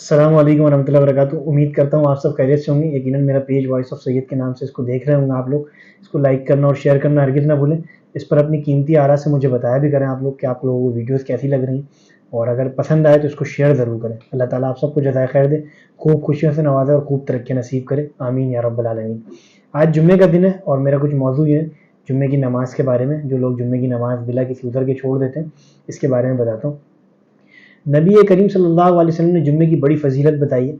السلام علیکم ورحمۃ اللہ وبرکاتہ۔ امید کرتا ہوں آپ سب خیریت سے ہوں گے۔ یقیناً میرا پیج وائس آف سید کے نام سے اس کو دیکھ رہے ہوں گے آپ لوگ۔ اس کو لائک کرنا اور شیئر کرنا ہرگز نہ بھولیں۔ اس پر اپنی قیمتی آراء سے مجھے بتایا بھی کریں آپ لوگ کہ آپ لوگوں کو ویڈیوز کیسی لگ رہی ہیں، اور اگر پسند آئے تو اس کو شیئر ضرور کریں۔ اللہ تعالیٰ آپ سب کو جزائے خیر دے، خوب خوشیوں سے نوازے اور خوب ترقی نصیب کرے، آمین یا رب العالمین۔ آج جمعے کا دن ہے اور میرا کچھ موضوع یہ ہے جمعے کی نماز کے بارے میں۔ جو لوگ جمعے کی نماز بلا کسی عذر کے چھوڑ دیتے ہیں، اس کے بارے میں بتاتا ہوں۔ نبی کریم صلی اللہ علیہ وسلم نے جمعے کی بڑی فضیلت بتائی ہے،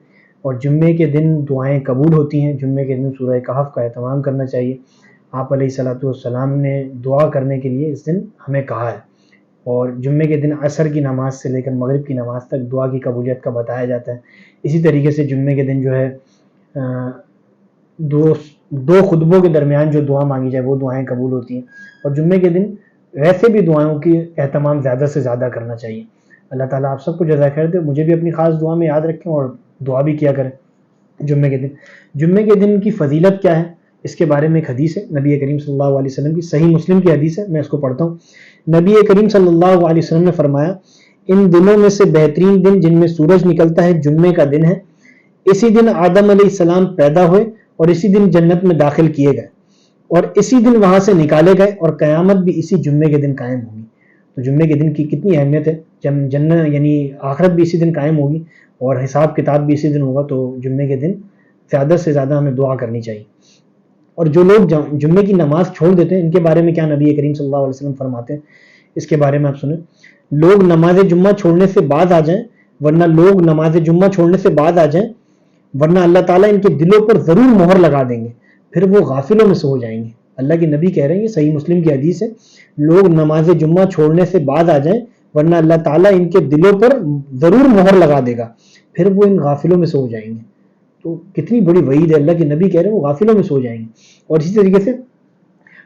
اور جمعے کے دن دعائیں قبول ہوتی ہیں۔ جمعے کے دن سورہ کہف کا اہتمام کرنا چاہیے۔ آپ علیہ الصلوۃ والسلام نے دعا کرنے کے لیے اس دن ہمیں کہا ہے، اور جمعے کے دن عصر کی نماز سے لے کر مغرب کی نماز تک دعا کی قبولیت کا بتایا جاتا ہے۔ اسی طریقے سے جمعے کے دن جو ہے دو خطبوں کے درمیان جو دعا مانگی جائے وہ دعائیں قبول ہوتی ہیں، اور جمعے کے دن ویسے بھی دعاؤں کی اہتمام زیادہ سے زیادہ کرنا چاہیے۔ اللہ تعالیٰ آپ سب کو جزائے خیر دے، مجھے بھی اپنی خاص دعا میں یاد رکھیں اور دعا بھی کیا کریں۔ جمعے کے دن کی فضیلت کیا ہے، اس کے بارے میں ایک حدیث ہے نبی کریم صلی اللہ علیہ وسلم کی، صحیح مسلم کی حدیث ہے، میں اس کو پڑھتا ہوں۔ نبی کریم صلی اللہ علیہ وسلم نے فرمایا، ان دنوں میں سے بہترین دن جن میں سورج نکلتا ہے جمعے کا دن ہے۔ اسی دن آدم علیہ السلام پیدا ہوئے اور اسی دن جنت میں داخل کیے گئے، اور اسی دن وہاں سے نکالے گئے، اور قیامت بھی اسی جمعے کے دن قائم ہوگی۔ تو جمعے کے دن کی کتنی اہمیت ہے، جب جنت یعنی آخرت بھی اسی دن قائم ہوگی اور حساب کتاب بھی اسی دن ہوگا، تو جمعے کے دن زیادہ سے زیادہ ہمیں دعا کرنی چاہیے۔ اور جو لوگ جمعے کی نماز چھوڑ دیتے ہیں، ان کے بارے میں کیا نبی کریم صلی اللہ علیہ وسلم فرماتے ہیں، اس کے بارے میں آپ سنیں۔ لوگ نماز جمعہ چھوڑنے سے بعد آ جائیں، ورنہ اللہ تعالیٰ ان کے دلوں پر ضرور مہر لگا دیں گے، پھر وہ غافلوں میں سے ہو جائیں گے۔ اللہ کے نبی کہہ رہے ہیں، یہ صحیح مسلم کی حدیث ہے، لوگ نماز جمعہ چھوڑنے سے بعد آ جائیں، ورنہ اللہ تعالیٰ ان کے دلوں پر ضرور مہر لگا دے گا، پھر وہ ان غافلوں میں سے ہو جائیں گے۔ تو کتنی بڑی وعید ہے، اللہ کے نبی کہہ رہے ہیں وہ غافلوں میں سو جائیں گے۔ اور اسی طریقے سے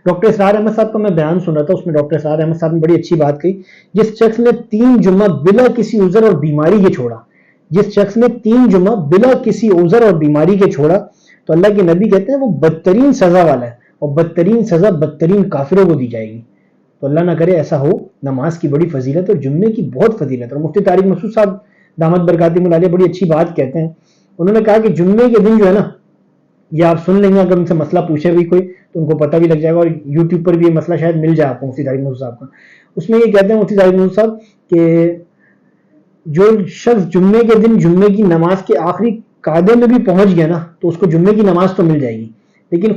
ڈاکٹر اسرار احمد صاحب کا میں بیان سن رہا تھا، اس میں ڈاکٹر اسرار احمد صاحب نے بڑی اچھی بات کہی، جس شخص نے 3 جمعہ بلا کسی عذر اور بیماری کے چھوڑا، تو اللہ کے نبی کہتے ہیں وہ بدترین سزا والا ہے، اور بدترین سزا بدترین کافروں کو دی جائے گی۔ تو اللہ نہ کرے ایسا ہو۔ نماز کی بڑی فضیلت اور جمعے کی بہت فضیلت، اور مفتی طارق مسعود صاحب دامت برکاتہم العالیہ بڑی اچھی بات کہتے ہیں۔ انہوں نے کہا کہ جمعے کے دن جو ہے نا، یہ آپ سن لیں گے، اگر ان سے مسئلہ پوچھے بھی کوئی تو ان کو پتہ بھی لگ جائے گا، اور یوٹیوب پر بھی یہ مسئلہ شاید مل جائے آپ کو مفتی طارق مسعود صاحب کا۔ اس میں یہ کہتے ہیں مفتی طارق مسعود صاحب کہ جو شخص جمعے کے دن جمعے کی نماز کے آخری قاعدے میں بھی پہنچ گیا نا، تو اس کو جمعے کی نماز تو مل جائے گی، لیکن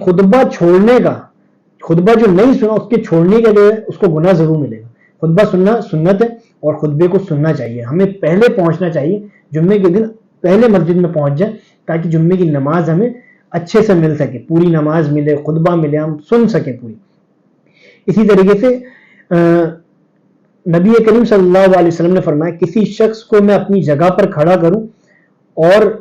خطبہ جو نہیں سنا اس کے چھوڑنے کے لیے اس کو گناہ ضرور ملے گا۔ خطبہ سننا سنت ہے، اور خطبے کو سننا چاہیے، ہمیں پہلے پہنچنا چاہیے، جمعے کے دن پہلے مسجد میں پہنچ جائیں، تاکہ جمعے کی نماز ہمیں اچھے سے مل سکے، پوری نماز ملے، خطبہ ملے، ہم سن سکیں پوری۔ اسی طریقے سے نبی کریم صلی اللہ علیہ وسلم نے فرمایا، کسی شخص کو میں اپنی جگہ پر کھڑا کروں اور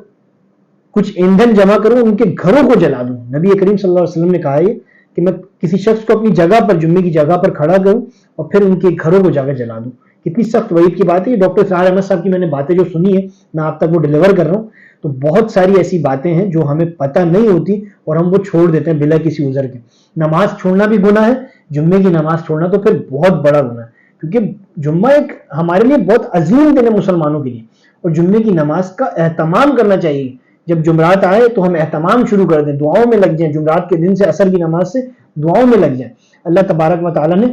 کچھ ایندھن جمع کروں، ان کے گھروں کو جلا دوں۔ نبی کریم صلی اللہ علیہ وسلم نے کہا یہ کہ میں کسی شخص کو اپنی جگہ پر جمعے کی جگہ پر کھڑا کروں اور پھر ان کے گھروں کو جا کر جلا دوں۔ کتنی سخت وعید کی بات ہے۔ یہ ڈاکٹر اسرار احمد صاحب کی میں نے باتیں جو سنی ہیں، میں آپ تک وہ ڈیلیور کر رہا ہوں۔ تو بہت ساری ایسی باتیں ہیں جو ہمیں پتہ نہیں ہوتی اور ہم وہ چھوڑ دیتے ہیں بلا کسی عذر کے۔ نماز چھوڑنا بھی گناہ ہے، جمعے کی نماز چھوڑنا تو پھر بہت بڑا گناہ ہے، کیونکہ جمعہ ایک ہمارے لیے بہت عظیم دن ہے مسلمانوں کے لیے، اور جمعے کی نماز کا اہتمام کرنا چاہیے۔ جب جمعرات آئے تو ہم اہتمام شروع کر دیں، دعاؤں میں لگ جائیں، جمعرات کے دن سے عصر کی نماز سے دعاؤں میں لگ جائیں۔ اللہ تبارک و تعالیٰ نے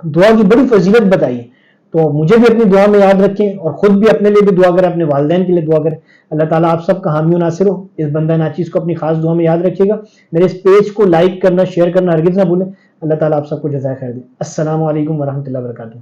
دعا کی بڑی فضیلت بتائی ہے، تو مجھے بھی اپنی دعا میں یاد رکھیں، اور خود بھی اپنے لیے بھی دعا کریں، اپنے والدین کے لیے دعا کریں۔ اللہ تعالیٰ آپ سب کا حامی و ناصر ہو۔ اس بندہ ناچیز کو اپنی خاص دعا میں یاد رکھیے گا۔ میرے اس پیج کو لائک کرنا، شیئر کرنا ہرگز نہ بھولیں۔ اللہ تعالیٰ آپ سب کو جزائے خیر دے۔ السلام علیکم ورحمۃ اللہ وبرکاتہ۔